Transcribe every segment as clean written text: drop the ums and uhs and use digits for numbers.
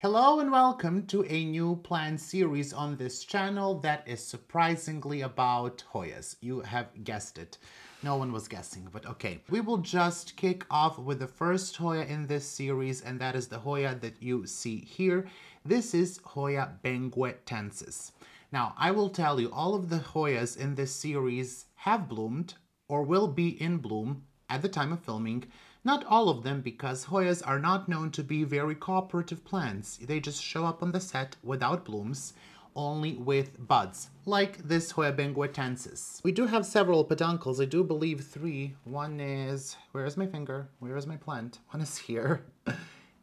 Hello and welcome to a new plant series on this channel that is surprisingly about Hoyas. You have guessed it. No one was guessing, but okay. We will just kick off with the first Hoya in this series, and that is the Hoya that you see here. This is Hoya benguetensis. Now, I will tell you, all of the Hoyas in this series have bloomed or will be in bloom at the time of filming. Not all of them, because Hoyas are not known to be very cooperative plants. They just show up on the set without blooms, only with buds, like this Hoya benguetensis. We do have several peduncles, I do believe three. One is, where is my finger? Where is my plant? One is here.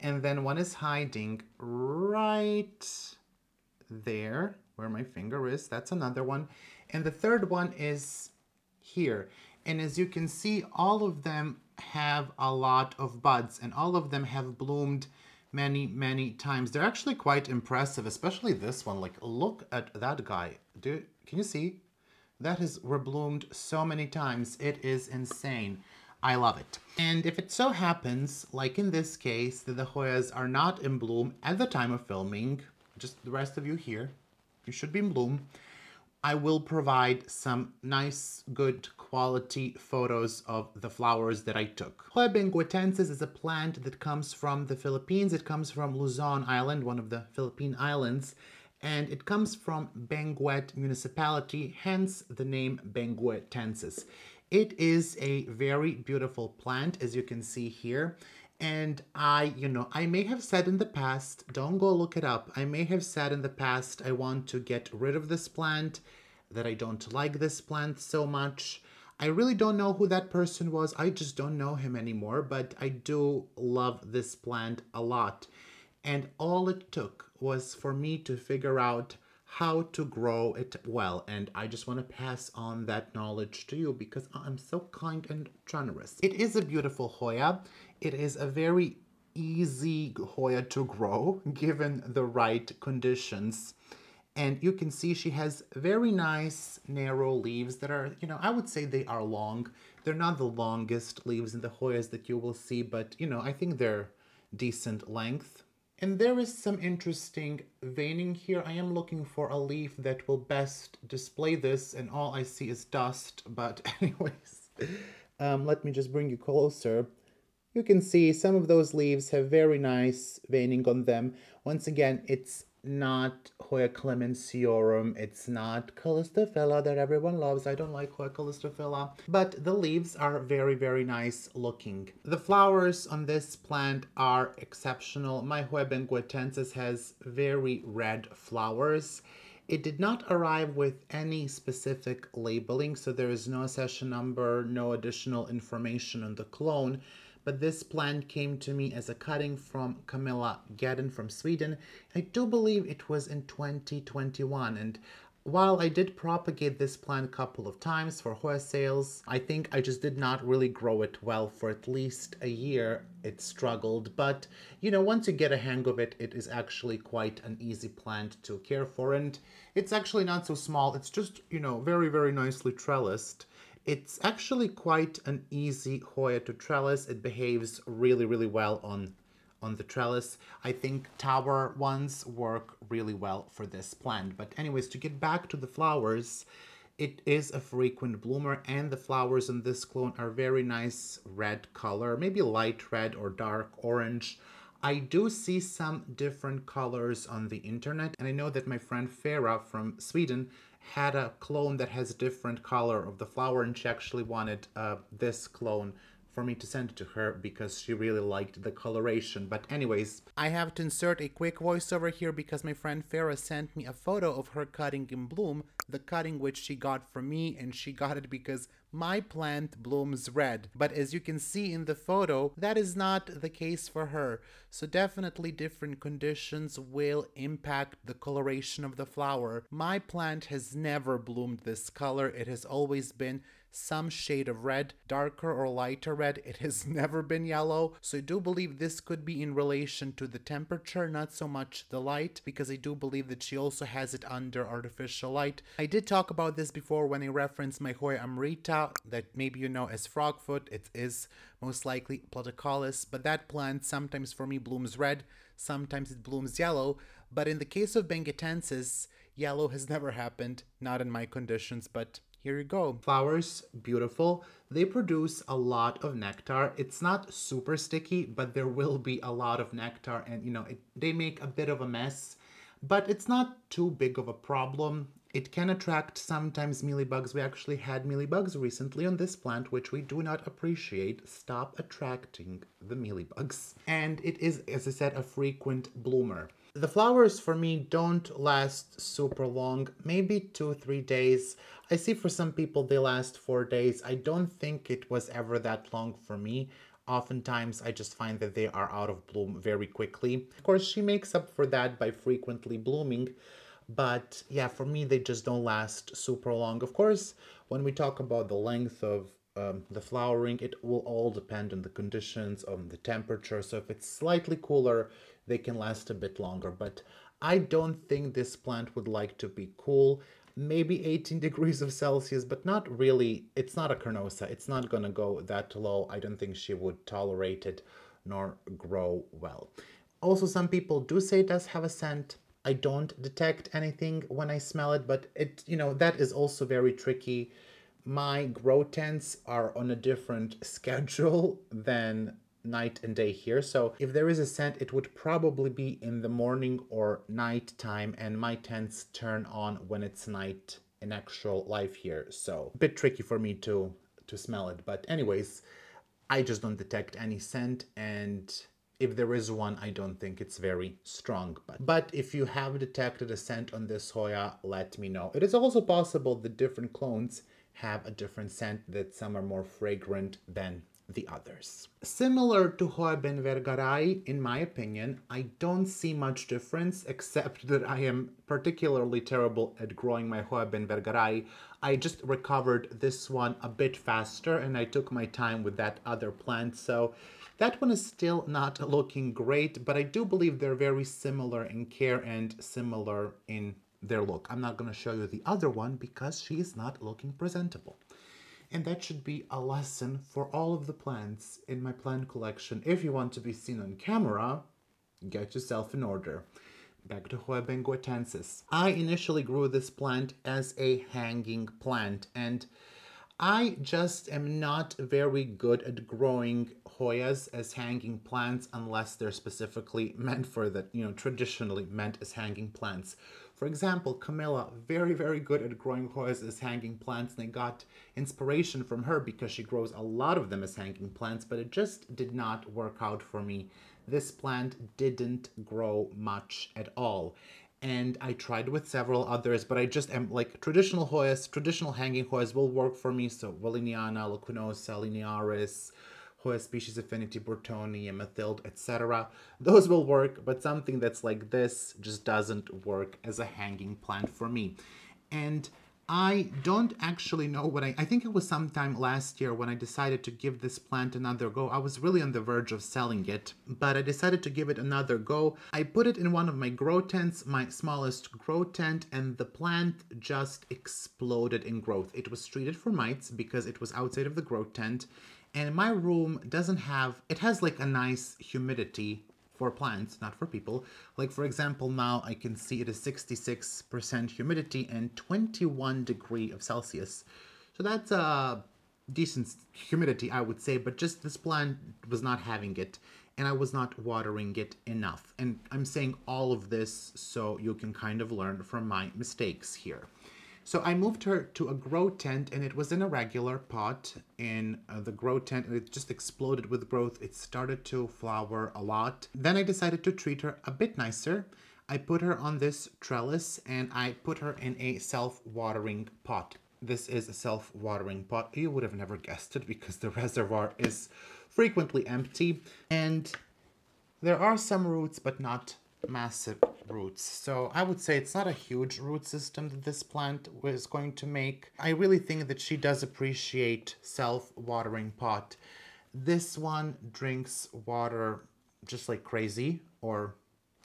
And then one is hiding right there, where my finger is. That's another one. And the third one is here. And as you can see, all of them have a lot of buds, and all of them have bloomed many times. They're actually quite impressive, especially this one. Like, look at that guy. Can you see? That has rebloomed so many times. It is insane. I love it. And if it so happens, like in this case, that the Hoyas are not in bloom at the time of filming, just the rest of you here, you should be in bloom, I will provide some nice, good quality photos of the flowers that I took. Hoya benguetensis is a plant that comes from the Philippines. It comes from Luzon Island, one of the Philippine islands, and it comes from Benguet municipality, hence the name benguetensis. It is a very beautiful plant, as you can see here. And I may have said in the past, don't go look it up. I may have said in the past, I want to get rid of this plant, that I don't like this plant so much. I really don't know who that person was. I just don't know him anymore, but I do love this plant a lot. And all it took was for me to figure out how to grow it well. And I just want to pass on that knowledge to you because I'm so kind and generous. It is a beautiful Hoya. It is a very easy Hoya to grow given the right conditions. And you can see she has very nice narrow leaves that are, I would say they are long. They're not the longest leaves in the Hoyas that you will see, but, I think they're decent length. And there is some interesting veining here. I am looking for a leaf that will best display this, and all I see is dust. But anyways, let me just bring you closer. You can see some of those leaves have very nice veining on them. Once again, it's not Hoya clemensiorum, it's not Callistophila that everyone loves. I don't like Hoya callistophila, but the leaves are very nice looking. The flowers on this plant are exceptional. My Hoya benguetensis has very red flowers. It did not arrive with any specific labeling, so there is no accession number, no additional information on the clone. But this plant came to me as a cutting from Camilla Gedden from Sweden. I do believe it was in 2021. And while I did propagate this plant a couple of times for Hoya sales, I think I just did not really grow it well for at least a year. It struggled, but once you get a hang of it, it is actually quite an easy plant to care for. And it's actually not so small. It's just, very nicely trellised. It's actually quite an easy Hoya to trellis. It behaves really well on the trellis. I think tower ones work really well for this plant. But anyways, to get back to the flowers, it is a frequent bloomer, and the flowers on this clone are very nice red color, maybe light red or dark orange. I do see some different colors on the internet, and I know that my friend Farah from Sweden had a clone that has a different color of the flower, and she actually wanted this clone for me to send it to her because she really liked the coloration. But anyways, I have to insert a quick voiceover here because my friend Farah sent me a photo of her cutting in bloom, the cutting which she got from me, and she got it because my plant blooms red. But as you can see in the photo, that is not the case for her. So definitely different conditions will impact the coloration of the flower. My plant has never bloomed this color. It has always been some shade of red, darker or lighter red. It has never been yellow. So I do believe this could be in relation to the temperature, not so much the light, because I do believe that she also has it under artificial light. I did talk about this before when I referenced my Hoya amrita, that maybe you know as frogfoot. It is most likely platycollis, but that plant sometimes for me blooms red, sometimes it blooms yellow, but in the case of benguetensis, yellow has never happened, not in my conditions, but here you go. Flowers, beautiful. They produce a lot of nectar. It's not super sticky, but there will be a lot of nectar, and they make a bit of a mess, but it's not too big of a problem. It can attract sometimes mealybugs. We actually had mealybugs recently on this plant, which we do not appreciate. Stop attracting the mealybugs. And it is, as I said, a frequent bloomer. The flowers for me don't last super long, maybe 2-3 days. I see for some people they last 4 days. I don't think it was ever that long for me. Oftentimes I just find that they are out of bloom very quickly. Of course, she makes up for that by frequently blooming, but yeah, for me they just don't last super long. Of course, when we talk about the length of the flowering, it will all depend on the conditions, on the temperature. So if it's slightly cooler, they can last a bit longer, but I don't think this plant would like to be cool. Maybe 18 degrees of Celsius, but not really. It's not a carnosa. It's not gonna go that low. I don't think she would tolerate it nor grow well. Also, some people do say it does have a scent. I don't detect anything when I smell it, but that is also very tricky. My grow tents are on a different schedule than night and day here, so if there is a scent, it would probably be in the morning or night time, and my tents turn on when it's night in actual life here, so a bit tricky for me to smell it. But anyways, I just don't detect any scent, and if there is one, I don't think it's very strong. But if you have detected a scent on this Hoya, let me know. It is also possible that different clones have a different scent, that some are more fragrant than the others. Similar to Hoya benguetensis, in my opinion, I don't see much difference, except that I am particularly terrible at growing my Hoya benguetensis. I just recovered this one a bit faster, and I took my time with that other plant, so that one is still not looking great, but I do believe they're very similar in care and similar in their look. I'm not going to show you the other one because she is not looking presentable. And that should be a lesson for all of the plants in my plant collection. If you want to be seen on camera, get yourself in order. Back to Hoya benguetensis. I initially grew this plant as a hanging plant, and I just am not very good at growing Hoyas as hanging plants unless they're specifically meant for that, traditionally meant as hanging plants. For example, Camilla, very, very good at growing Hoyas as hanging plants, and I got inspiration from her because she grows a lot of them as hanging plants, but it just did not work out for me. This plant didn't grow much at all. And I tried with several others, but I just am like traditional Hoyas, traditional hanging Hoyas will work for me. So Valiniana, Lacunosa, Linearis, Hoya species affinity, Burtoni, Mathilde, etc. Those will work, but something that's like this just doesn't work as a hanging plant for me. And I don't actually know what I think it was sometime last year when I decided to give this plant another go. I was really on the verge of selling it, but I decided to give it another go. I put it in one of my grow tents, my smallest grow tent, and the plant just exploded in growth. It was treated for mites because it was outside of the grow tent, and my room doesn't have, it has like a nice humidity for plants, not for people. Like for example, now I can see it is 66% humidity and 21 degrees of Celsius. So that's a decent humidity, I would say, but just this plant was not having it, and I was not watering it enough. And I'm saying all of this so you can kind of learn from my mistakes here. So I moved her to a grow tent, and it was in a regular pot in the grow tent, and it just exploded with growth. It started to flower a lot. Then I decided to treat her a bit nicer. I put her on this trellis, and I put her in a self-watering pot. This is a self-watering pot. You would have never guessed it because the reservoir is frequently empty, and there are some roots, but not massive roots. So I would say it's not a huge root system that this plant was going to make. I really think that she does appreciate self-watering pot. This one drinks water just like crazy, or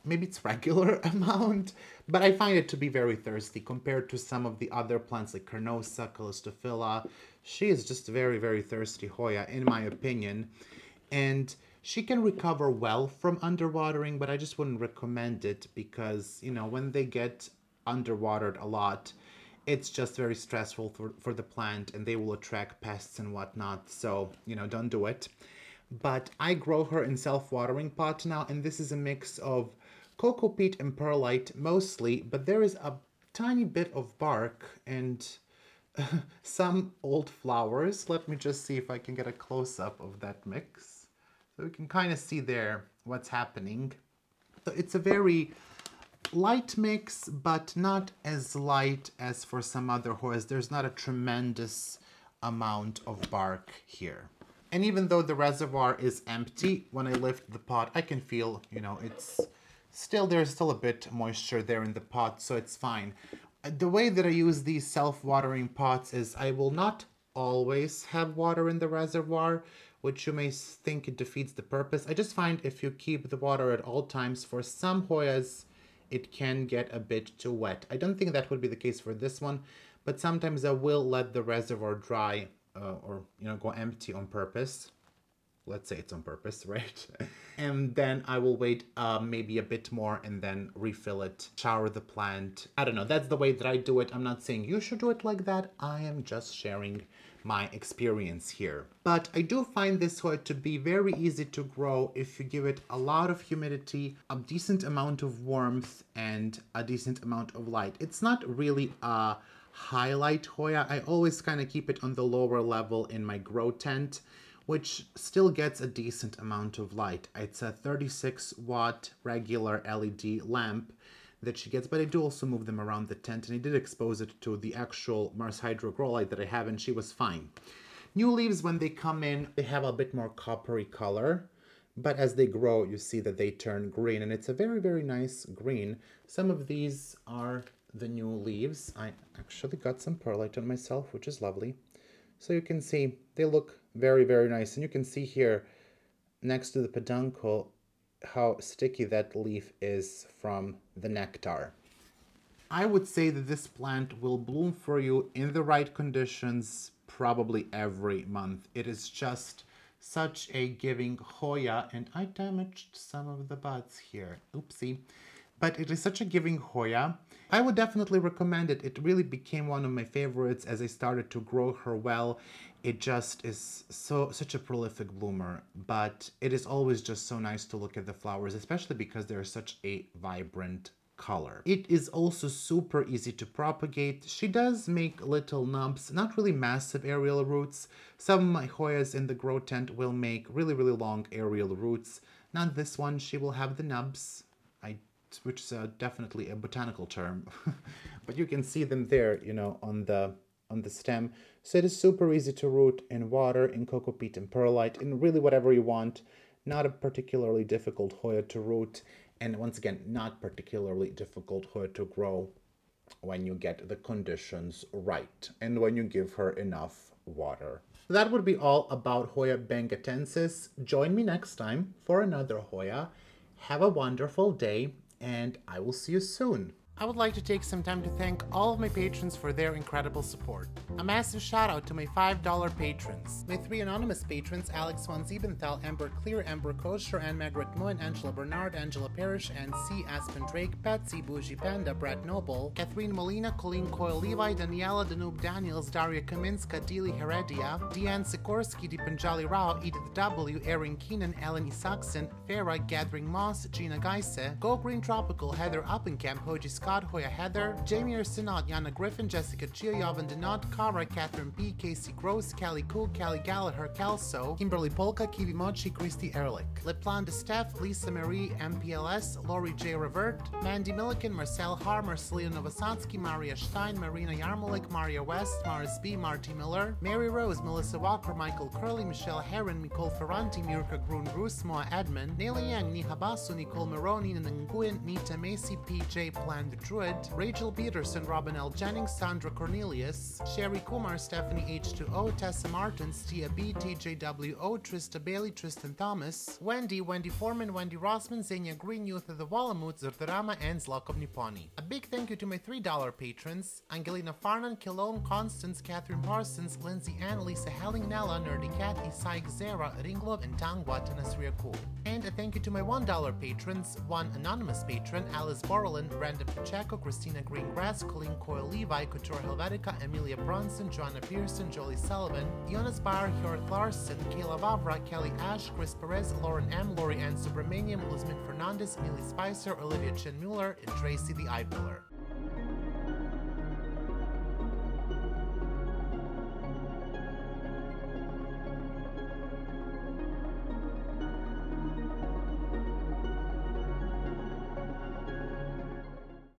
maybe it's regular amount, but I find it to be very thirsty compared to some of the other plants like Carnosa, Callistophila. She is just very, very thirsty Hoya, in my opinion. And She can recover well from underwatering, but I just wouldn't recommend it because, you know, when they get underwatered a lot, it's just very stressful for the plant and they will attract pests and whatnot. So, you know, don't do it. But I grow her in self-watering pot now, and this is a mix of cocoa peat and perlite mostly, but there is a tiny bit of bark and some old flowers. Let me just see if I can get a close-up of that mix. So we can kind of see there what's happening. So it's a very light mix, but not as light as for some other Hoyas. There's not a tremendous amount of bark here. And even though the reservoir is empty, when I lift the pot, I can feel, you know, there's still a bit moisture there in the pot, so it's fine. The way that I use these self-watering pots is I will not always have water in the reservoir, which you may think it defeats the purpose. I just find if you keep the water at all times, for some Hoyas, it can get a bit too wet. I don't think that would be the case for this one, but sometimes I will let the reservoir dry or, you know, go empty on purpose. Let's say it's on purpose, right? And then I will wait maybe a bit more and then refill it, shower the plant. I don't know, that's the way that I do it. I'm not saying you should do it like that. I am just sharing my experience here. But I do find this Hoya to be very easy to grow if you give it a lot of humidity, a decent amount of warmth, and a decent amount of light. It's not really a highlight Hoya. I always kind of keep it on the lower level in my grow tent, which still gets a decent amount of light. It's a 36 watt regular LED lamp that she gets, but I do also move them around the tent, and I did expose it to the actual Mars Hydro grow light that I have, and she was fine. New leaves, when they come in, they have a bit more coppery color, but as they grow, you see that they turn green, and it's a very, very nice green. Some of these are the new leaves. I actually got some perlite on myself, which is lovely. So you can see they look very, very nice, and you can see here next to the peduncle how sticky that leaf is from the nectar. I would say that this plant will bloom for you in the right conditions probably every month. It is just such a giving Hoya, and I damaged some of the buds here. Oopsie. But it is such a giving Hoya. I would definitely recommend it. It really became one of my favorites as I started to grow her well. It just is such a prolific bloomer, but it is always just so nice to look at the flowers, especially because they're such a vibrant color. It is also super easy to propagate. She does make little nubs, not really massive aerial roots. Some of my Hoyas in the grow tent will make really, really long aerial roots. Not this one. She will have the nubs, which is definitely a botanical term, but you can see them there, you know, on the stem. So it is super easy to root in water, in cocoa peat and perlite, in really whatever you want. Not a particularly difficult Hoya to root, and once again, not particularly difficult Hoya to grow when you get the conditions right and when you give her enough water. That would be all about Hoya benguetensis. Join me next time for another Hoya. Have a wonderful day, and I will see you soon. I would like to take some time to thank all of my patrons for their incredible support. A massive shout out to my $5 patrons. My 3 anonymous patrons, Alex Von Siebenthal, Amber Clear, Amber Kosher, Anne Margaret Moen, Angela Bernard, Angela Parrish, and C. Aspen Drake, Patsy Bougie Panda, Brett Noble, Catherine Molina, Colleen Coyle Levi, Daniela Danube Daniels, Daria Kaminska, Dili Heredia, Deanne Sikorsky, Dipanjali Rao, Edith W., Erin Keenan, Eleni Saxon, Farah, Gathering Moss, Gina Geise, Go Green Tropical, Heather Uppenkamp, Hoji Scott, Hoya Heather, Jamie Arsenault, Yana Griffin, Jessica Chia, Yovan Denot, Kara, Catherine B, Casey Gross, Callie Cook, Callie Gallagher, Calso, Kimberly Polka, Kiwi Mochi, Christy Ehrlich, Leplan de Steph, Lisa Marie, MPLS, Lori J. Revert, Mandy Milliken, Marcel Har, Marcelina Novosansky, Maria Stein, Marina Yarmolik, Maria West, Maris B, Marty Miller, Mary Rose, Melissa Walker, Michael Curley, Michelle Heron, Nicole Ferranti, Mirka Grun Rus, Moa Edmond, Nelly Yang, Niha Basu, Nicole Maroney, Nguyen, Nita Macy, PJ Plan the Druid, Rachel Peterson, Robin L. Jennings, Sandra Cornelius, Sherry Kumar, Stephanie H2O, Tessa Martins, Tia B, TJWO, Trista Bailey, Tristan Thomas, Wendy Foreman, Wendy Rossman, Xenia Green, Youth of the Walamut, Zurdarama, and Zlakov Niponi. A big thank you to my $3 patrons, Angelina Farnan, Kilone, Constance, Catherine Parsons, Lindsay Ann, Lisa Helling, Nella, Nerdy Cat, Isai Zera, Ringlov, and Tangwa Tanasria Cool. And a thank you to my $1 patrons, one anonymous patron, Alice Borland, Brandon Pacheco, Christina Greengrass, Colleen Coyle Levi, Couture Helvetica, Amelia Bronson, Joanna Pearson, Jolie Sullivan, Jonas Barr, Hjort Larson, Kayla Vavra, Kelly Ash, Chris Perez, Lauren M, Lori Ann Subramanian, Luzmin Fernandez, Millie Spicer, Olivia Chen Mueller, and Tracy the Eyepuller.